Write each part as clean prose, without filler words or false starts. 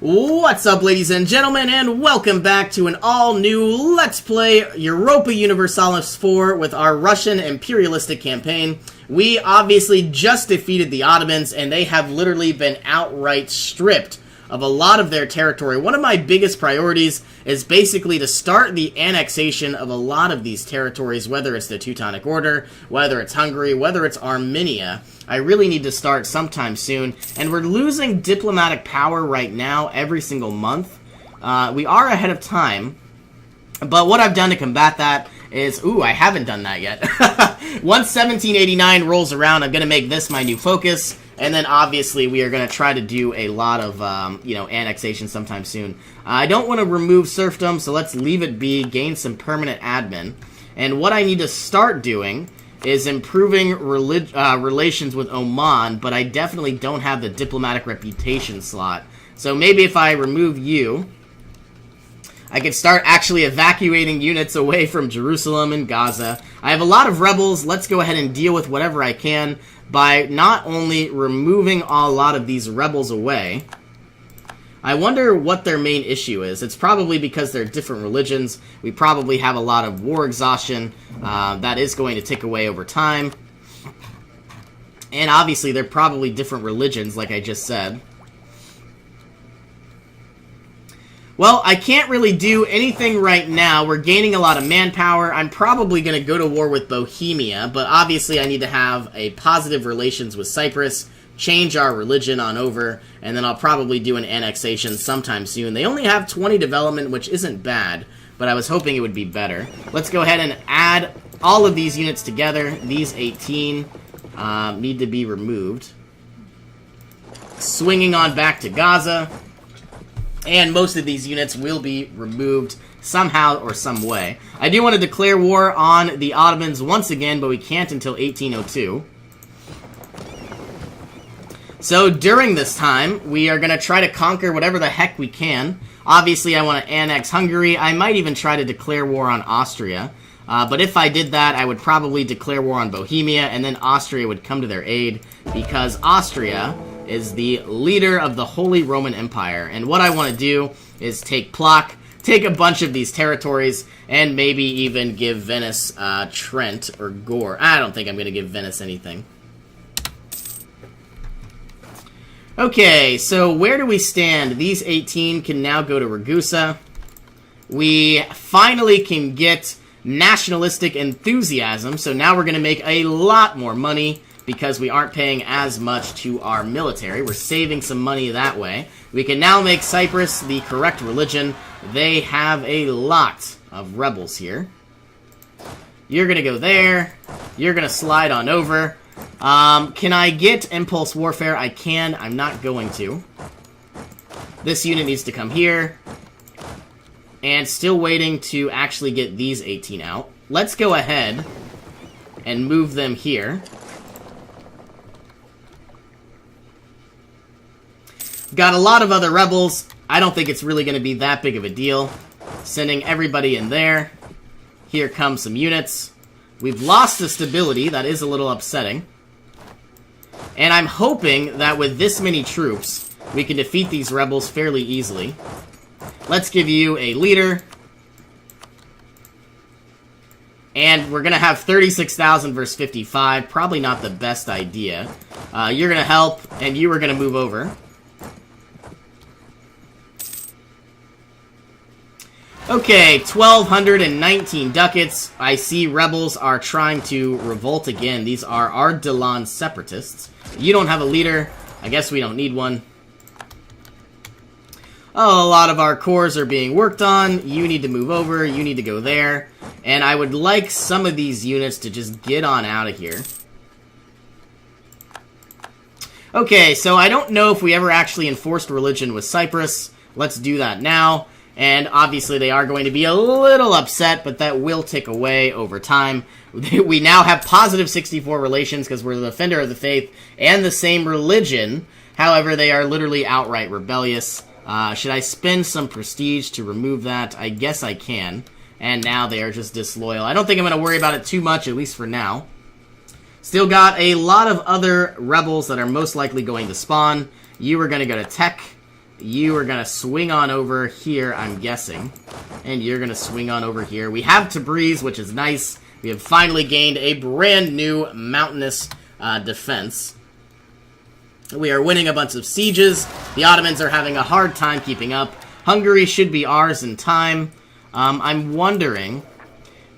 What's up, ladies and gentlemen, and welcome back to an all-new Let's Play Europa Universalis 4 with our Russian imperialistic campaign. We obviously just defeated the Ottomans, and they have literally been outright stripped of a lot of their territory. One of my biggest priorities is basically to start the annexation of a lot of these territories, whether it's the Teutonic Order, whether it's Hungary, whether it's Armenia. I really need to start sometime soon, and we're losing diplomatic power right now every single month. We are ahead of time, but what I've done to combat that is... Ooh, I haven't done that yet. Once 1789 rolls around, I'm going to make this my new focus, and then obviously we are going to try to do a lot of, annexation sometime soon. I don't want to remove serfdom, so let's leave it be, gain some permanent admin. And what I need to start doing is improving relations with Oman, but I definitely don't have the diplomatic reputation slot. So maybe if I remove you, I could start actually evacuating units away from Jerusalem and Gaza. I have a lot of rebels. Let's go ahead and deal with whatever I can by not only removing a lot of these rebels away. I wonder what their main issue is. It's probably because they're different religions. We probably have a lot of war exhaustion. That is going to tick away over time. And obviously they're probably different religions, like I just said. Well, I can't really do anything right now. We're gaining a lot of manpower. I'm probably going to go to war with Bohemia, but obviously I need to have a positive relations with Cyprus, change our religion on over, and then I'll probably do an annexation sometime soon. They only have 20 development, which isn't bad, but I was hoping it would be better. Let's go ahead and add all of these units together. These 18 need to be removed. Swinging on back to Gaza. And most of these units will be removed somehow or some way. I do want to declare war on the Ottomans once again, but we can't until 1802. So during this time, we are going to try to conquer whatever the heck we can. Obviously, I want to annex Hungary. I might even try to declare war on Austria. But if I did that, I would probably declare war on Bohemia, and then Austria would come to their aid, because Austria is the leader of the Holy Roman Empire. And what I want to do is take Plock, take a bunch of these territories, and maybe even give Venice Trent or Gore. I don't think I'm going to give Venice anything. Okay, so where do we stand? These 18 can now go to Ragusa. We finally can get nationalistic enthusiasm, so now we're going to make a lot more money because we aren't paying as much to our military. We're saving some money that way. We can now make Cyprus the correct religion. They have a lot of rebels here. You're going to go there. You're going to slide on over. Can I get Impulse Warfare? I can. I'm not going to. This unit needs to come here. And still waiting to actually get these 18 out. Let's go ahead and move them here. Got a lot of other rebels. I don't think it's really going to be that big of a deal. Sending everybody in there. Here come some units. We've lost the stability. That is a little upsetting. And I'm hoping that with this many troops, we can defeat these rebels fairly easily. Let's give you a leader. And we're going to have 36,000 versus 55. Probably not the best idea. You're going to help, and you are going to move over. Okay, 1,219 ducats. I see rebels are trying to revolt again. These are Ardalan separatists. You don't have a leader. I guess we don't need one. Oh, a lot of our cores are being worked on. You need to move over. You need to go there. And I would like some of these units to just get on out of here. Okay, so I don't know if we ever actually enforced religion with Cyprus. Let's do that now. And obviously they are going to be a little upset, but that will tick away over time. We now have positive 64 relations because we're the defender of the faith and the same religion. However, they are literally outright rebellious. Should I spend some prestige to remove that? I guess I can. And now they are just disloyal. I don't think I'm going to worry about it too much, at least for now. Still got a lot of other rebels that are most likely going to spawn. You are going to go to tech. You are going to swing on over here, I'm guessing. And you're going to swing on over here. We have Tabriz, which is nice. We have finally gained a brand new mountainous defense. We are winning a bunch of sieges. The Ottomans are having a hard time keeping up. Hungary should be ours in time. I'm wondering,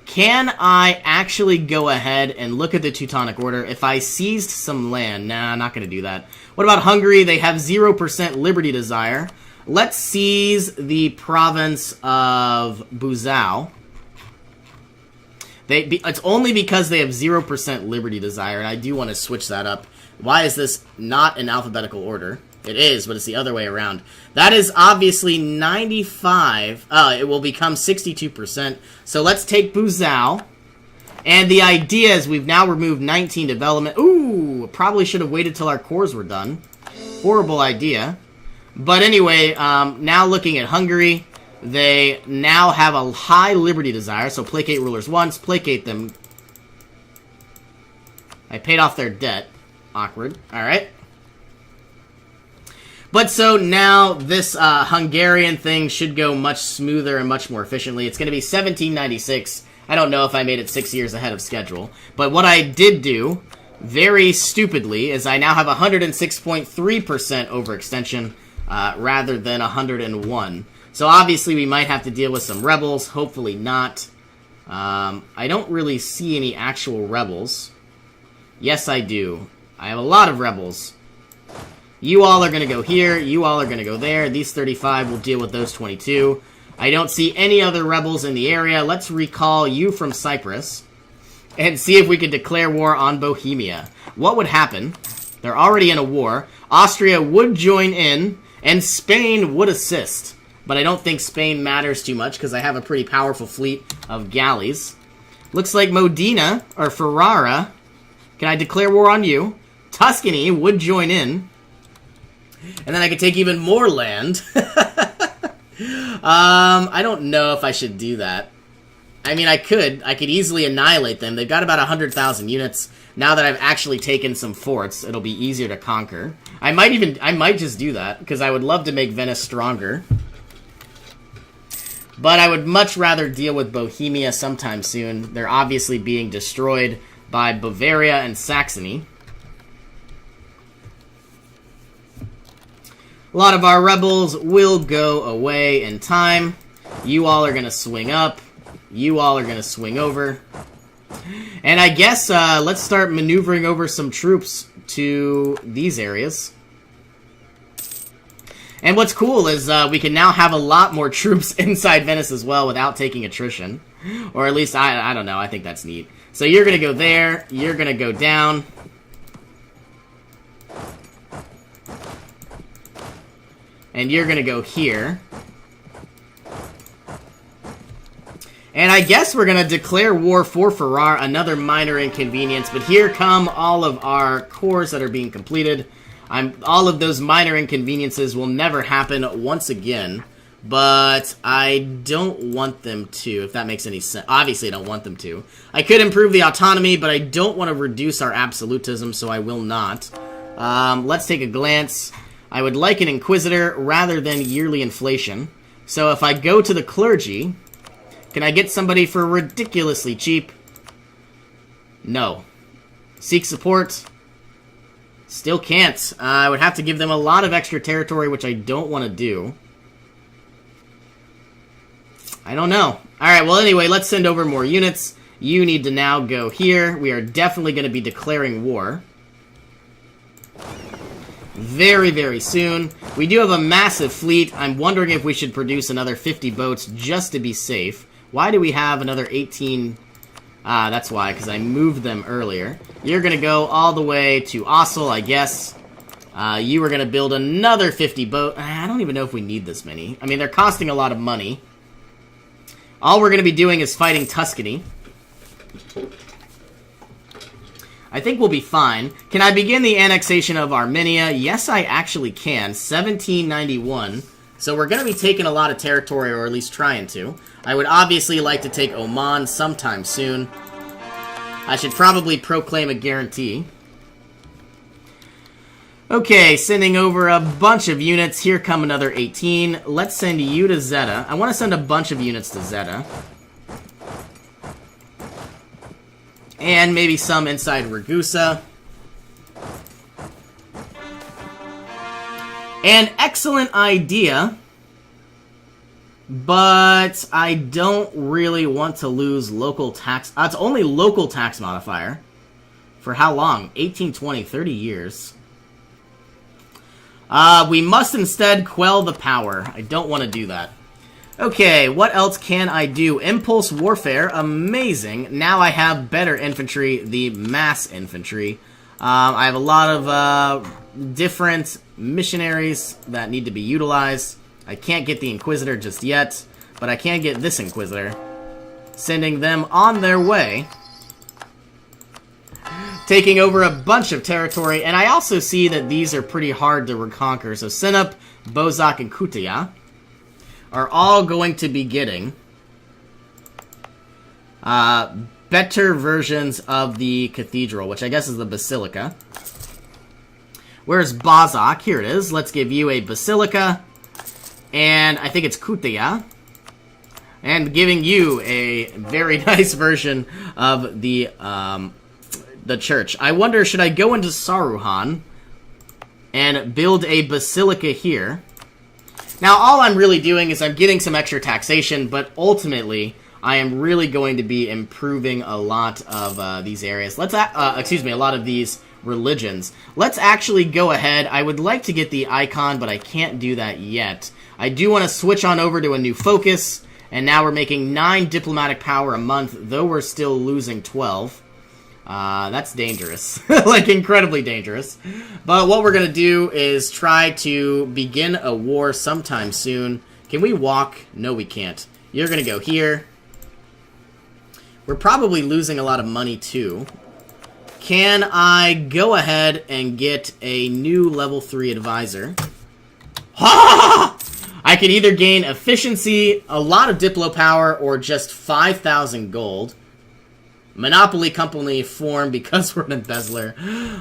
can I actually go ahead and look at the Teutonic Order? If I seized some land, nah, I'm not going to do that. What about Hungary? They have 0% liberty desire. Let's seize the province of Buzau. It's only because they have 0% liberty desire, and I do want to switch that up. Why is this not in alphabetical order? It is, but it's the other way around. That is obviously 95. It will become 62%. So let's take Buzau. And the idea is we've now removed 19 development. Ooh, probably should have waited till our cores were done. Horrible idea. But anyway, now looking at Hungary, they now have a high liberty desire. So placate rulers once, placate them. I paid off their debt. Awkward. Alright. But so now this Hungarian thing should go much smoother and much more efficiently. It's going to be 1796. I don't know if I made it 6 years ahead of schedule. But what I did do, very stupidly, is I now have 106.3% overextension rather than 101. So obviously we might have to deal with some rebels. Hopefully not. I don't really see any actual rebels. Yes, I do. I have a lot of rebels. You all are going to go here. You all are going to go there. These 35 will deal with those 22. I don't see any other rebels in the area. Let's recall you from Cyprus and see if we could declare war on Bohemia. What would happen? They're already in a war. Austria would join in, and Spain would assist. But I don't think Spain matters too much because I have a pretty powerful fleet of galleys. Looks like Modena, or Ferrara. Can I declare war on you? Tuscany would join in. And then I could take even more land. I don't know if I should do that. I mean, I could. I could easily annihilate them. They've got about 100,000 units. Now that I've actually taken some forts, it'll be easier to conquer. I might just do that, because I would love to make Venice stronger. But I would much rather deal with Bohemia sometime soon. They're obviously being destroyed by Bavaria and Saxony. A lot of our rebels will go away in time. You all are going to swing up. You all are going to swing over. And I guess let's start maneuvering over some troops to these areas. And what's cool is we can now have a lot more troops inside Venice as well without taking attrition. Or at least, I don't know, I think that's neat. So you're going to go there. You're going to go down. And you're going to go here. And I guess we're going to declare war for Ferrara, another minor inconvenience. But here come all of our cores that are being completed. All of those minor inconveniences will never happen once again. But I don't want them to, if that makes any sense. Obviously, I don't want them to. I could improve the autonomy, but I don't want to reduce our absolutism, so I will not. Let's take a glance. I would like an inquisitor rather than yearly inflation. So if I go to the clergy, can I get somebody for ridiculously cheap? No. Seek support? Still can't. I would have to give them a lot of extra territory, which I don't want to do. I don't know. Alright, well anyway, let's send over more units. You need to now go here. We are definitely going to be declaring war. Very, very soon. We do have a massive fleet. I'm wondering if we should produce another 50 boats just to be safe. Why do we have another 18? That's why, because I moved them earlier. You're going to go all the way to Ossel, I guess. You are going to build another 50 boat. I don't even know if we need this many. I mean, they're costing a lot of money. All we're going to be doing is fighting Tuscany. I think we'll be fine. Can I begin the annexation of Armenia? Yes, I actually can. 1791. So we're going to be taking a lot of territory, or at least trying to. I would obviously like to take Oman sometime soon. I should probably proclaim a guarantee. Okay, sending over a bunch of units. Here come another 18. Let's send you to Zeta. I want to send a bunch of units to Zeta. And maybe some inside Ragusa. An excellent idea, but I don't really want to lose local tax. It's only local tax modifier. For how long? 18, 20, 30 years. We must instead quell the power. I don't want to do that. Okay, what else can I do? Impulse warfare, amazing. Now I have better infantry, the mass infantry. I have a lot of different missionaries that need to be utilized. I can't get the Inquisitor just yet, but I can get this Inquisitor. Sending them on their way. Taking over a bunch of territory, and I also see that these are pretty hard to reconquer. So Sinop, Bozak, and Kutia are all going to be getting better versions of the cathedral, which I guess is the Basilica. Where's Bozak? Here it is. Let's give you a Basilica, and I think it's Kutia. And giving you a very nice version of the church. I wonder, should I go into Saruhan and build a basilica here? Now, all I'm really doing is I'm getting some extra taxation, but ultimately, I am really going to be improving a lot of these areas. Let's, excuse me, a lot of these religions. Let's actually go ahead. I would like to get the icon, but I can't do that yet. I do want to switch on over to a new focus, and now we're making 9 diplomatic power a month, though we're still losing 12. That's dangerous. Like, incredibly dangerous. But what we're gonna do is try to begin a war sometime soon. Can we walk? No, we can't. You're gonna go here. We're probably losing a lot of money, too. Can I go ahead and get a new level 3 advisor? Ha! I can either gain efficiency, a lot of Diplo power, or just 5,000 gold. Monopoly company formed because we're an embezzler.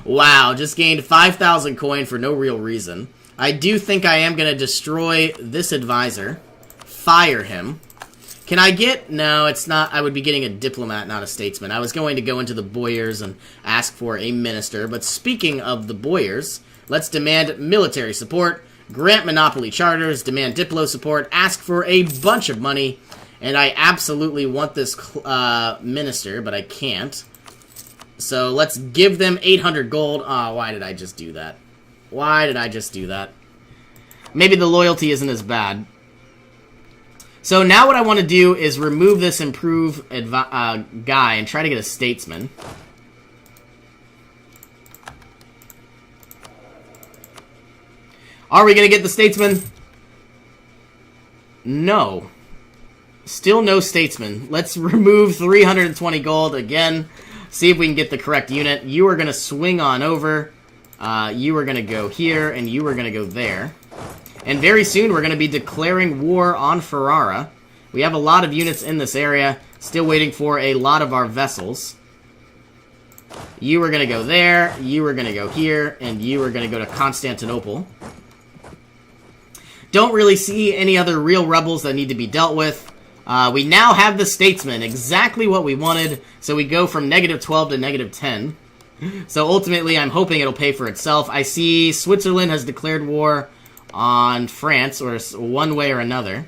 Wow, just gained 5,000 coin for no real reason. I do think I am going to destroy this advisor. Fire him. Can I get... No, it's not... I would be getting a diplomat, not a statesman. I was going to go into the boyars and ask for a minister. But speaking of the boyars, let's demand military support, grant monopoly charters, demand diplo support, ask for a bunch of money. And I absolutely want this minister, but I can't. So let's give them 800 gold. Oh, why did I just do that? Why did I just do that? Maybe the loyalty isn't as bad. So now what I want to do is remove this improve guy and try to get a statesman. Are we going to get the statesman? No. Still no statesman. Let's remove 320 gold again. See if we can get the correct unit. You are going to swing on over. You are going to go here, and you are going to go there. And very soon we're going to be declaring war on Ferrara. We have a lot of units in this area. Still waiting for a lot of our vessels. You are going to go there. You are going to go here. And you are going to go to Constantinople. Don't really see any other real rebels that need to be dealt with. We now have the statesman, exactly what we wanted, so we go from -12 to -10. So ultimately, I'm hoping it'll pay for itself. I see Switzerland has declared war on France, or one way or another.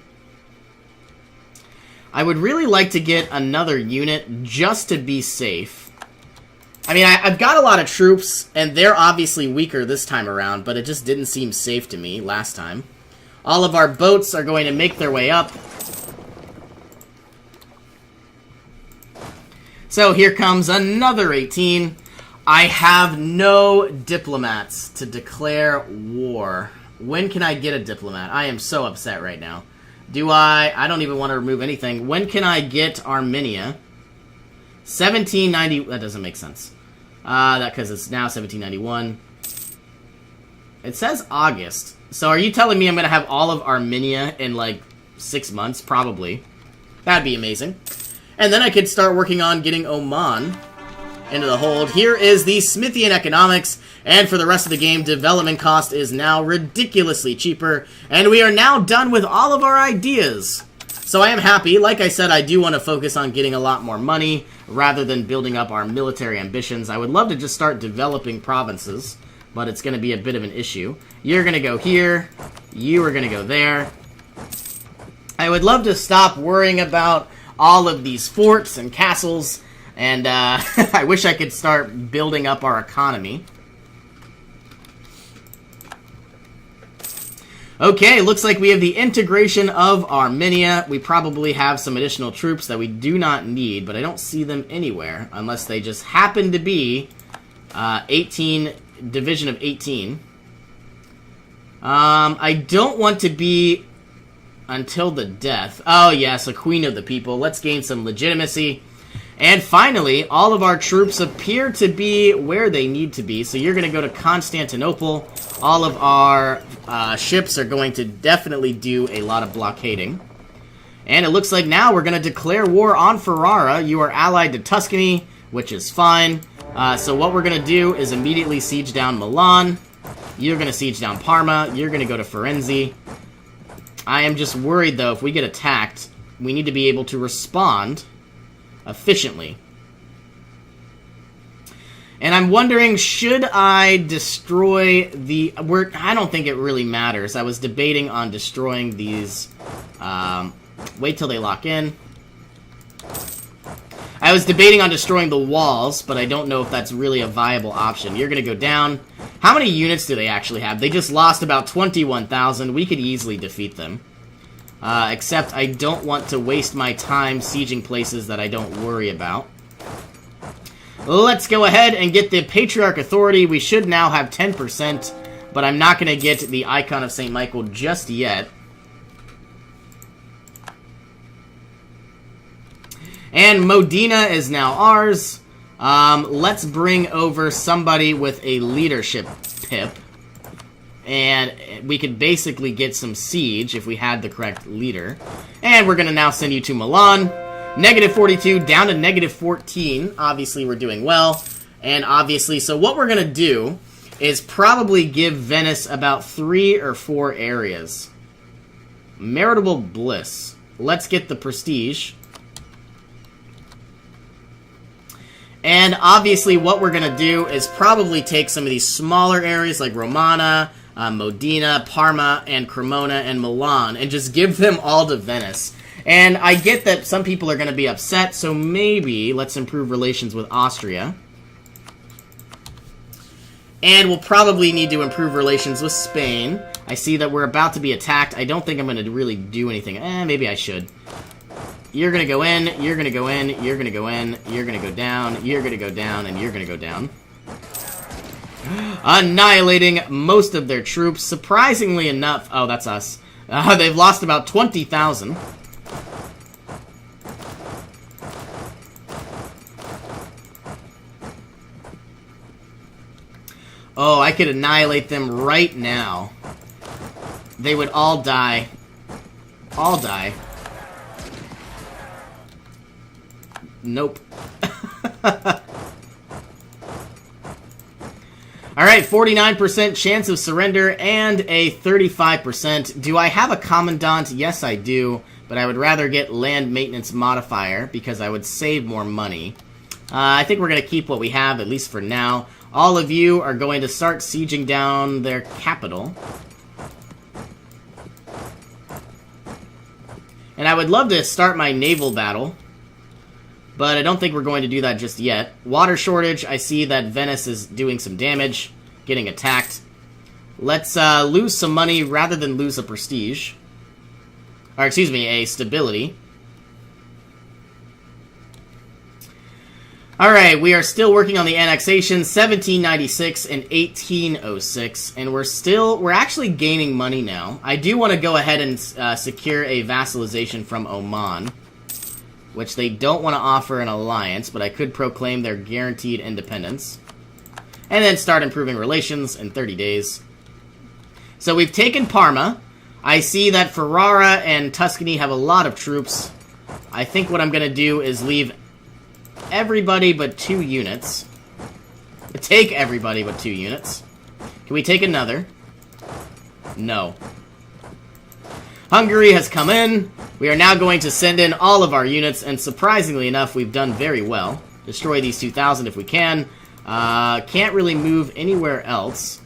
I would really like to get another unit just to be safe. I mean, I've got a lot of troops, and they're obviously weaker this time around, but it just didn't seem safe to me last time. All of our boats are going to make their way up. So here comes another 18. I have no diplomats to declare war. When can I get a diplomat? I am so upset right now. Do I? I don't even want to remove anything. When can I get Armenia? 1790. That doesn't make sense. That because it's now 1791. It says August. So are you telling me I'm going to have all of Armenia in like 6 months? Probably. That'd be amazing. And then I could start working on getting Oman. into the hold. Here is the Smithian economics, and for the rest of the game, development cost is now ridiculously cheaper, and we are now done with all of our ideas. So I am happy. Like I said, I do want to focus on getting a lot more money rather than building up our military ambitions. I would love to just start developing provinces, but it's going to be a bit of an issue. You're going to go here. You are going to go there. I would love to stop worrying about all of these forts and castles, and I wish I could start building up our economy. Okay, looks like we have the integration of Armenia. We probably have some additional troops that we do not need, but I don't see them anywhere, unless they just happen to be 18, division of 18. I don't want to be until the death. Oh yes, a queen of the people. Let's gain some legitimacy. And finally, all of our troops appear to be where they need to be. So you're going to go to Constantinople. All of our ships are going to definitely do a lot of blockading. And it looks like now we're going to declare war on Ferrara. You are allied to Tuscany, which is fine. So what we're going to do is immediately siege down Milan. You're going to siege down Parma. You're going to go to Firenze. I am just worried, though, if we get attacked, we need to be able to respond efficiently. And I'm wondering, should I destroy the... I don't think it really matters. I was debating on destroying these... wait till they lock in. I was debating on destroying the walls, but I don't know if that's really a viable option. You're going to go down. How many units do they actually have? They just lost about 21,000. We could easily defeat them. Except I don't want to waste my time sieging places that I don't worry about. Let's go ahead and get the Patriarch Authority. We should now have 10%, but I'm not going to get the Icon of St. Michael just yet. And Modena is now ours. Let's bring over somebody with a leadership pip. And we could basically get some siege if we had the correct leader. And we're going to now send you to Milan. Negative 42 down to negative 14. Obviously, we're doing well. And obviously, so what we're going to do is probably give Venice about 3 or 4 areas. Meritable Bliss. Let's get the prestige. And obviously, what we're going to do is probably take some of these smaller areas like Romana, Modena, Parma, and Cremona, and Milan, and just give them all to Venice. And I get that some people are going to be upset, so maybe let's improve relations with Austria. And we'll probably need to improve relations with Spain. I see that we're about to be attacked. I don't think I'm going to really do anything. Maybe I should. You're going to go in, you're going to go in, you're going to go in, you're going to go down, you're going to go down, and you're going to go down. Annihilating most of their troops. Surprisingly enough... Oh, that's us. They've lost about 20,000. Oh, I could annihilate them right now. They would all die. All die. Nope. Alright, 49% chance of surrender and a 35%. Do I have a commandant? Yes, I do. But I would rather get land maintenance modifier because I would save more money. I think we're going to keep what we have, at least for now. All of you are going to start sieging down their capital. And I would love to start my naval battle. But I don't think we're going to do that just yet. Water shortage, I see that Venice is doing some damage, getting attacked. Let's lose some money rather than lose a prestige. Or, excuse me, a stability. Alright, we are still working on the annexation, 1796 and 1806, and we're actually gaining money now. I do want to go ahead and secure a vassalization from Oman, which they don't want to offer an alliance, but I could proclaim their guaranteed independence. And then start improving relations in 30 days. So we've taken Parma. I see that Ferrara and Tuscany have a lot of troops. I think what I'm going to do is leave everybody but 2 units. Take everybody but 2 units. Can we take another? No. Hungary has come in. We are now going to send in all of our units, and surprisingly enough, we've done very well. Destroy these 2,000 if we can. Can't really move anywhere else.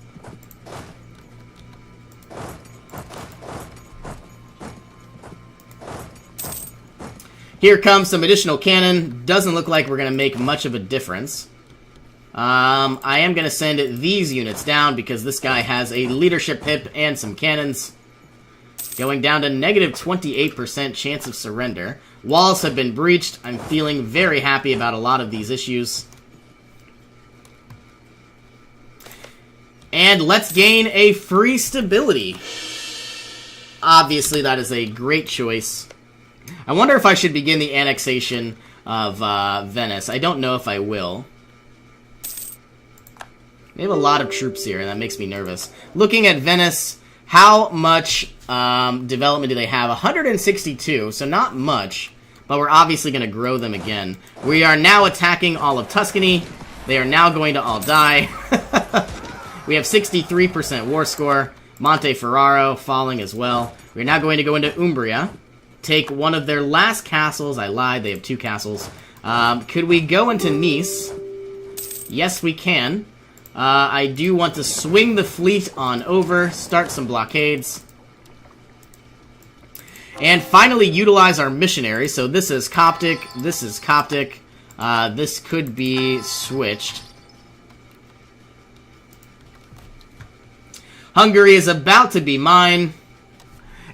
Here comes some additional cannon. Doesn't look like we're going to make much of a difference. I am going to send these units down because this guy has a leadership pip and some cannons. Going down to negative 28% chance of surrender. Walls have been breached. I'm feeling very happy about a lot of these issues. And let's gain a free stability. Obviously, that is a great choice. I wonder if I should begin the annexation of Venice. I don't know if I will. They have a lot of troops here, and that makes me nervous. Looking at Venice, how much development do they have? 162, so not much, but we're obviously going to grow them again. We are now attacking all of Tuscany. They are now going to all die. We have 63% war score. Monteferraro falling as well. We're now going to go into Umbria. Take one of their last castles. I lied, they have 2 castles. Could we go into Nice? Yes, we can. I do want to swing the fleet on over, start some blockades. And finally utilize our missionaries. So this is Coptic, this is Coptic. This could be switched. Hungary is about to be mine.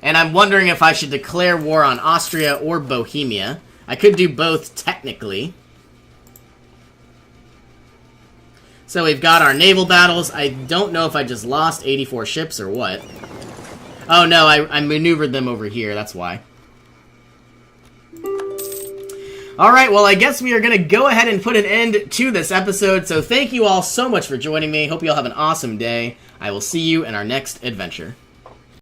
And I'm wondering if I should declare war on Austria or Bohemia. I could do both, technically. So we've got our naval battles. I don't know if I just lost 84 ships or what. Oh no, I maneuvered them over here, that's why. Alright, well I guess we are going to go ahead and put an end to this episode. So thank you all so much for joining me. Hope you all have an awesome day. I will see you in our next adventure.